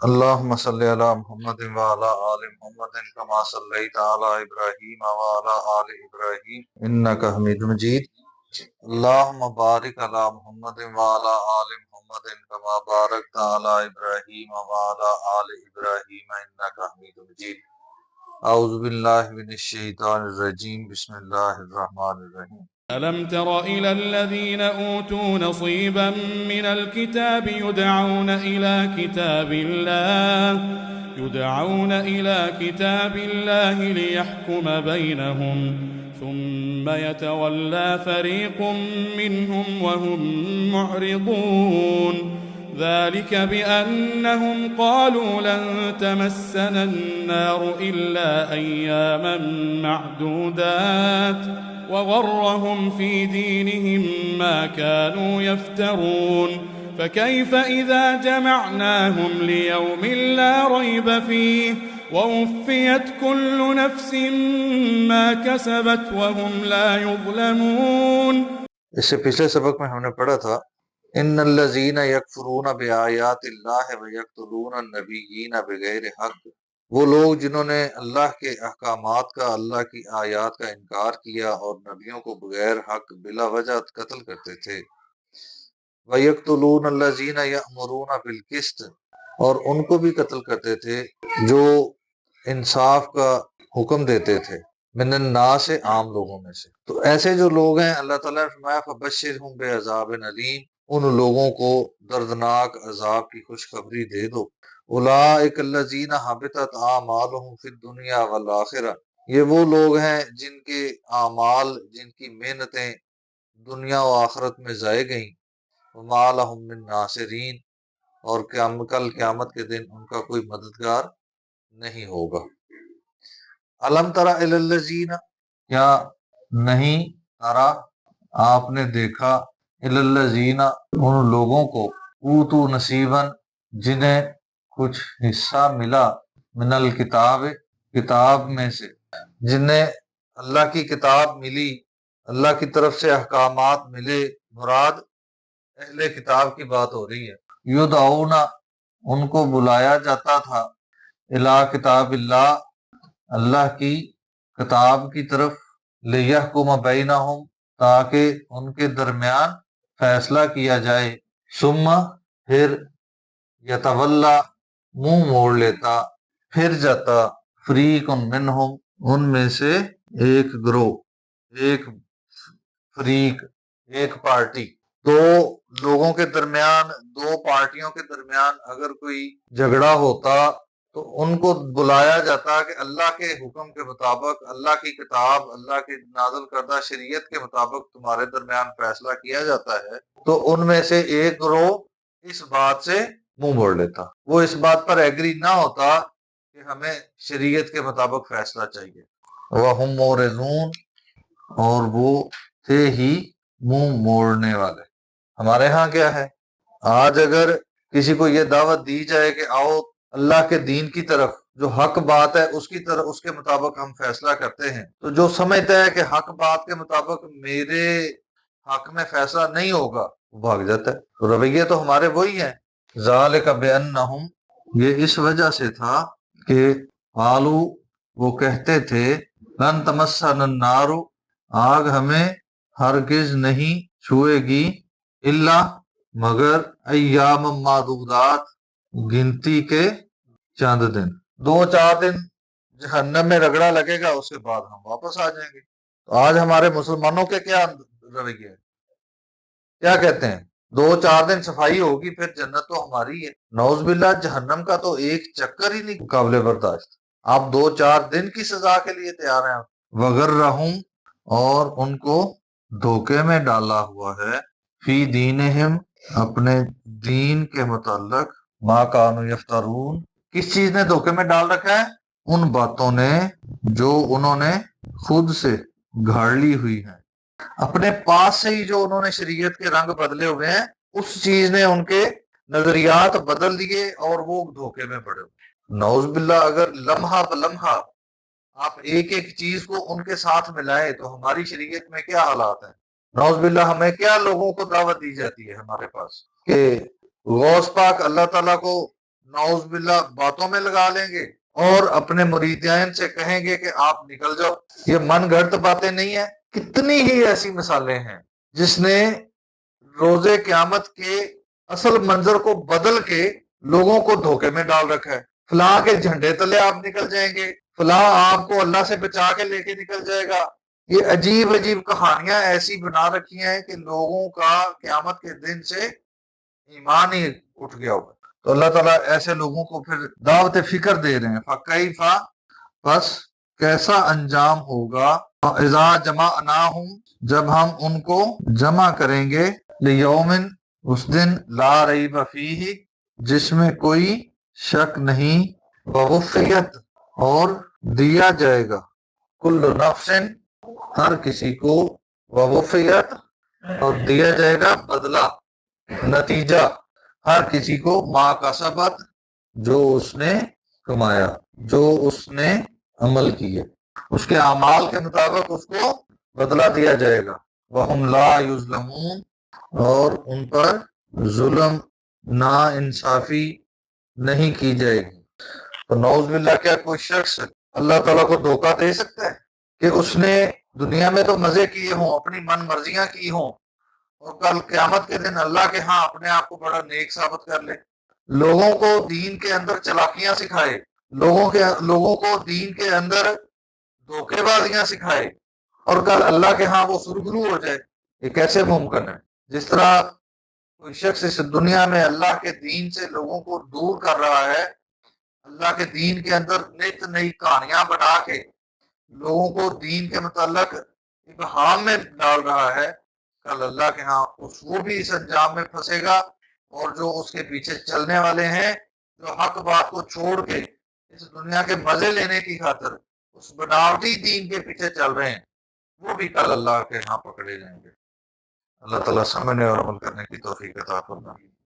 اللهم صل على محمد وعلى آل محمد كما صليت على إبراهيم وعلى آل إبراهيم إنك حميد مجيد. اللهم بارك على محمد وعلى آل محمد كما باركت على إبراهيم وعلى آل إبراهيم إنك حميد مجيد. أعوذ بالله من الشيطان الرجيم. بسم الله الرحمن الرحيم. ألم تر إلى الذين أوتوا نصيبا من الكتاب يدعون إلى كتاب الله ليحكم بينهم ثم يتولى فريق منهم وهم معرضون ذلك بأنهم قالوا لن تمسنا النار إلا أياما معدودات وغرهم في دينهم ما كانوا يفترون فكيف إذا جمعناهم ليوم لا ريب فيه ووفيت كل نفس ما كسبت وهم لا يظلمون. اس سے پچھلے سبق میں ہم نے پڑھا تھا ان الذین یکفرون بآیات اللہ ویقتلون النبیین بغیر حق، وہ لوگ جنہوں نے اللہ کے احکامات کا، اللہ کی آیات کا انکار کیا اور نبیوں کو بغیر حق بلا وجہ قتل کرتے تھے۔ وَيَقْتُلُونَ الَّذِينَ يَأْمُرُونَ بِالْقِسْطِ، اور ان کو بھی قتل کرتے تھے جو انصاف کا حکم دیتے تھے، من الناس، عام لوگوں میں سے۔ تو ایسے جو لوگ ہیں اللہ تعالیٰ نے فرمایا فَبَشِّرْهُم بِعَذَابٍ أَلِيمٍ، ان لوگوں کو دردناک عذاب کی خوشخبری دے دو۔ اولئک الذین حبطت اعمالهم فی الدنیا والآخرہ، یہ وہ لوگ ہیں جن کے اعمال، جن کی محنتیں دنیا و آخرت میں ضائع گئیں۔ وما لهم من ناصرین، اور کل قیامت کے دن ان کا کوئی مددگار نہیں ہوگا۔ الم تری الی الذین، کیا نہیں ترا آپ نے دیکھا، الی الذین، ان لوگوں کو، اوتو نصیبا، جنہیں کچھ حصہ ملا، من الکتاب، کتاب میں سے، جنہیں اللہ کی کتاب ملی، اللہ کی طرف سے احکامات ملے، مراد اہل کتاب کی بات ہو رہی ہے۔ یدعون، ان کو بلایا جاتا تھا، الی کتاب اللہ، اللہ کی کتاب کی طرف، لیحکم بینہم، تاکہ ان کے درمیان فیصلہ کیا جائے، ثم، پھر، یتولا، منہ موڑ لیتا، پھر جاتا، فریق منہم، ان میں سے ایک گروہ، ایک فریق، ایک پارٹی۔ دو لوگوں کے درمیان، دو پارٹیوں کے درمیان اگر کوئی جھگڑا ہوتا تو ان کو بلایا جاتا کہ اللہ کے حکم کے مطابق، اللہ کی کتاب، اللہ کی نازل کردہ شریعت کے مطابق تمہارے درمیان فیصلہ کیا جاتا ہے، تو ان میں سے ایک گروہ اس بات سے منہ موڑ لیتا، وہ اس بات پر ایگری نہ ہوتا کہ ہمیں شریعت کے مطابق فیصلہ چاہیے۔ وَهُمْ مُعْرِضُونَ، اور وہ تھے ہی منہ موڑنے والے۔ ہمارے ہاں کیا ہے، آج اگر کسی کو یہ دعوت دی جائے کہ آؤ اللہ کے دین کی طرف، جو حق بات ہے اس کی طرف، اس کے مطابق ہم فیصلہ کرتے ہیں، تو جو سمجھتا ہے کہ حق بات کے مطابق میرے حق میں فیصلہ نہیں ہوگا، وہ بھاگ جاتا ہے۔ تو رویے تو ہمارے وہی ہیں۔ ذالک بانہم، یہ اس وجہ سے تھا کہ قالو، وہ کہتے تھے، لن تمسنا النار، آگ ہمیں ہرگز نہیں چھوئے گی، الا، مگر، ایام معدودات، گنتی کے چند دن، 2-4 دن جہنم میں رگڑا لگے گا، اس کے بعد ہم واپس آ جائیں گے۔ تو آج ہمارے مسلمانوں کے کیا رویے ہیں، کیا کہتے ہیں، 2-4 دن صفائی ہوگی پھر جنت تو ہماری ہے۔ نعوذ باللہ، جہنم کا تو ایک چکر ہی نہیں قابل برداشت، آپ 2-4 دن کی سزا کے لیے تیار ہیں۔ وغرہم، اور ان کو دھوکے میں ڈالا ہوا ہے، فی دینہم، اپنے دین کے متعلق، ما کانوا یفترون، کس چیز نے دھوکے میں ڈال رکھا ہے، ان باتوں نے جو انہوں نے خود سے گھاڑ لی ہوئی ہیں، اپنے پاس سے ہی جو انہوں نے شریعت کے رنگ بدلے ہوئے ہیں، اس چیز نے ان کے نظریات بدل دیے اور وہ دھوکے میں پڑے ہوئے۔ نعوذ باللہ، اگر لمحہ بلمحہ آپ ایک ایک چیز کو ان کے ساتھ ملائیں تو ہماری شریعت میں کیا حالات ہیں۔ نعوذ باللہ، ہمیں کیا لوگوں کو دعوت دی جاتی ہے ہمارے پاس کہ غوث پاک اللہ تعالیٰ کو نعوذ باللہ باتوں میں لگا لیں گے اور اپنے مریدین سے کہیں گے کہ آپ نکل جاؤ۔ یہ من گھڑت باتیں نہیں ہیں، کتنی ہی ایسی مثالیں ہیں جس نے روزے قیامت کے اصل منظر کو بدل کے لوگوں کو دھوکے میں ڈال رکھا ہے۔ فلاں کے جھنڈے تلے آپ نکل جائیں گے، فلاں آپ کو اللہ سے بچا کے لے کے نکل جائے گا۔ یہ عجیب عجیب کہانیاں ایسی بنا رکھی ہیں کہ لوگوں کا قیامت کے دن سے ایمان ہی اٹھ گیا ہوگا۔ تو اللہ تعالیٰ ایسے لوگوں کو پھر دعوت فکر دے رہے ہیں، فَكَيْفَ، بس کیسا انجام ہوگا، اذا جمعناہم، جب ہم ان کو جمع کریں گے، لیومن، اس دن، لا ریب فیہ، جس میں کوئی شک نہیں، ووفیت، اور دیا جائے گا، کل نفس، ہر کسی کو، ووفیت، اور دیا جائے گا بدلہ، نتیجہ، ہر کسی کو، ما کسبت، جو اس نے کمایا، جو اس نے عمل کیے، اس کے اعمال کے مطابق اس کو بدلہ دیا جائے گا۔ وَهُمْ لَا يُظْلَمُونَ، اور ان پر ظلم، نا انصافی نہیں کی جائے گی۔ تو نعوذ باللہ، کیا کوئی شخص اللہ تعالیٰ کو دھوکہ دے سکتا ہے کہ اس نے دنیا میں تو مزے کیے ہوں، اپنی من مرضیاں کی ہوں، اور کل قیامت کے دن اللہ کے ہاں اپنے آپ کو بڑا نیک ثابت کر لے، لوگوں کو دین کے اندر چلاکیاں سکھائے، لوگوں کو دین کے اندر دھوکے بازیاں سکھائے، اور کل اللہ کے ہاں وہ سرخرو ہو جائے؟ یہ کیسے ممکن ہے؟ جس طرح کوئی شخص اس دنیا میں اللہ کے دین سے لوگوں کو دور کر رہا ہے، اللہ کے دین کے اندر نت نئی کہانیاں بنا کے لوگوں کو دین کے متعلق ابہام میں ڈال رہا ہے، کل اللہ کے ہاں وہ بھی اس انجام میں پھنسے گا، اور جو اس کے پیچھے چلنے والے ہیں، جو حق بات کو چھوڑ کے اس دنیا کے مزے لینے کی خاطر اس بناوٹی دین کے پیچھے چل رہے ہیں، وہ بھی کل اللہ کے ہاں پکڑے جائیں گے۔ اللہ تعالیٰ سمجھنے اور عمل کرنے کی توفیق عطا فرمائے۔